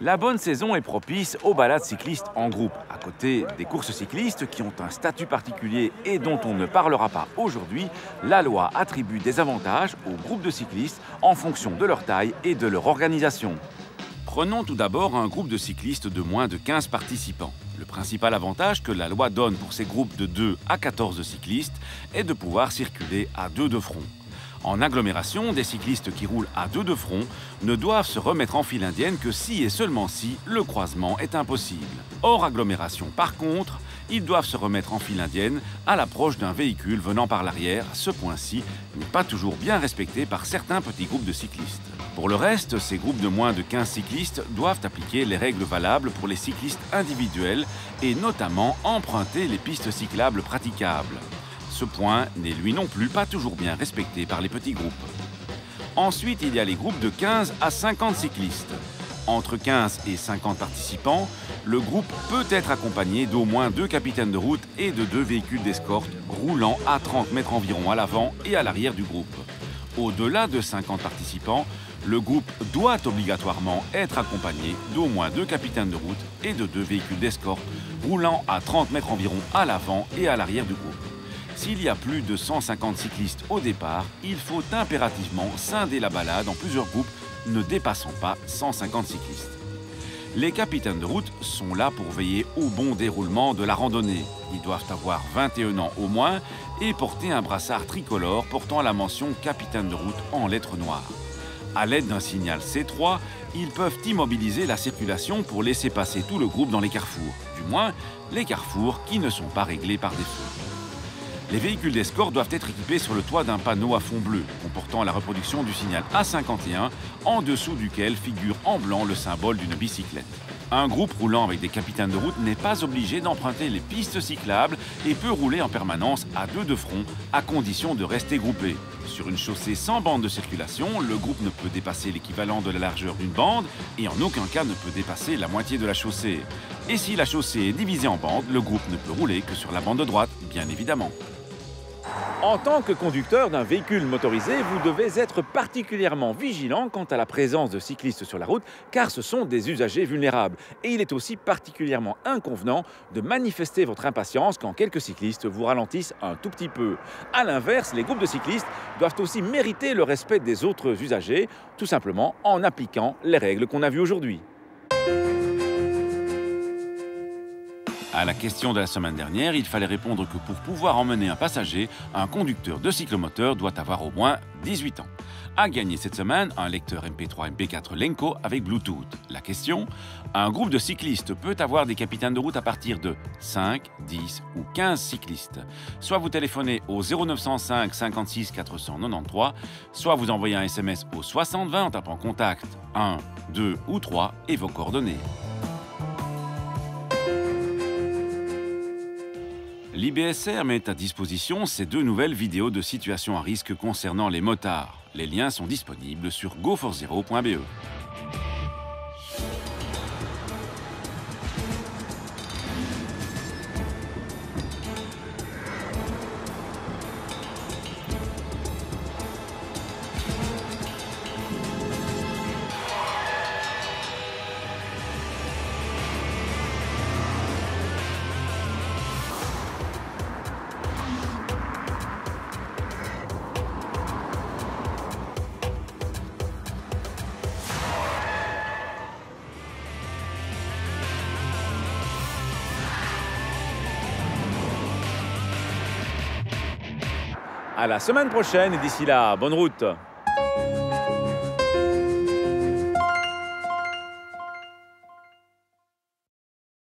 La bonne saison est propice aux balades cyclistes en groupe. À côté des courses cyclistes qui ont un statut particulier et dont on ne parlera pas aujourd'hui, la loi attribue des avantages aux groupes de cyclistes en fonction de leur taille et de leur organisation. Prenons tout d'abord un groupe de cyclistes de moins de 15 participants. Le principal avantage que la loi donne pour ces groupes de 2 à 14 cyclistes est de pouvoir circuler à deux de front. En agglomération, des cyclistes qui roulent à deux de front ne doivent se remettre en file indienne que si et seulement si le croisement est impossible. Hors agglomération, par contre, ils doivent se remettre en file indienne à l'approche d'un véhicule venant par l'arrière. Ce point-ci n'est pas toujours bien respecté par certains petits groupes de cyclistes. Pour le reste, ces groupes de moins de 15 cyclistes doivent appliquer les règles valables pour les cyclistes individuels et notamment emprunter les pistes cyclables praticables. Ce point n'est lui non plus pas toujours bien respecté par les petits groupes. Ensuite, il y a les groupes de 15 à 50 cyclistes. Entre 15 et 50 participants, le groupe peut être accompagné d'au moins 2 capitaines de route et de 2 véhicules d'escorte roulant à 30 mètres environ à l'avant et à l'arrière du groupe. Au-delà de 50 participants, le groupe doit obligatoirement être accompagné d'au moins 2 capitaines de route et de 2 véhicules d'escorte roulant à 30 mètres environ à l'avant et à l'arrière du groupe. S'il y a plus de 150 cyclistes au départ, il faut impérativement scinder la balade en plusieurs groupes ne dépassant pas 150 cyclistes. Les capitaines de route sont là pour veiller au bon déroulement de la randonnée. Ils doivent avoir 21 ans au moins et porter un brassard tricolore portant la mention capitaine de route en lettres noires. À l'aide d'un signal C3, ils peuvent immobiliser la circulation pour laisser passer tout le groupe dans les carrefours, du moins les carrefours qui ne sont pas réglés par défaut. Les véhicules d'escorte doivent être équipés sur le toit d'un panneau à fond bleu, comportant la reproduction du signal A51, en dessous duquel figure en blanc le symbole d'une bicyclette. Un groupe roulant avec des capitaines de route n'est pas obligé d'emprunter les pistes cyclables et peut rouler en permanence à deux de front, à condition de rester groupé. Sur une chaussée sans bande de circulation, le groupe ne peut dépasser l'équivalent de la largeur d'une bande et en aucun cas ne peut dépasser la moitié de la chaussée. Et si la chaussée est divisée en bandes, le groupe ne peut rouler que sur la bande de droite, bien évidemment. En tant que conducteur d'un véhicule motorisé, vous devez être particulièrement vigilant quant à la présence de cyclistes sur la route, car ce sont des usagers vulnérables. Et il est aussi particulièrement inconvenant de manifester votre impatience quand quelques cyclistes vous ralentissent un tout petit peu. A l'inverse, les groupes de cyclistes doivent aussi mériter le respect des autres usagers, tout simplement en appliquant les règles qu'on a vues aujourd'hui. À la question de la semaine dernière, il fallait répondre que pour pouvoir emmener un passager, un conducteur de cyclomoteur doit avoir au moins 18 ans. À gagner cette semaine, un lecteur MP3 MP4 Lenco avec Bluetooth. La question, un groupe de cyclistes peut avoir des capitaines de route à partir de 5, 10 ou 15 cyclistes. Soit vous téléphonez au 0905 56 493, soit vous envoyez un SMS au 6020 en tapant contact 1, 2 ou 3 et vos coordonnées. L'IBSR met à disposition ces 2 nouvelles vidéos de situations à risque concernant les motards. Les liens sont disponibles sur go40.be. À la semaine prochaine et d'ici là, bonne route!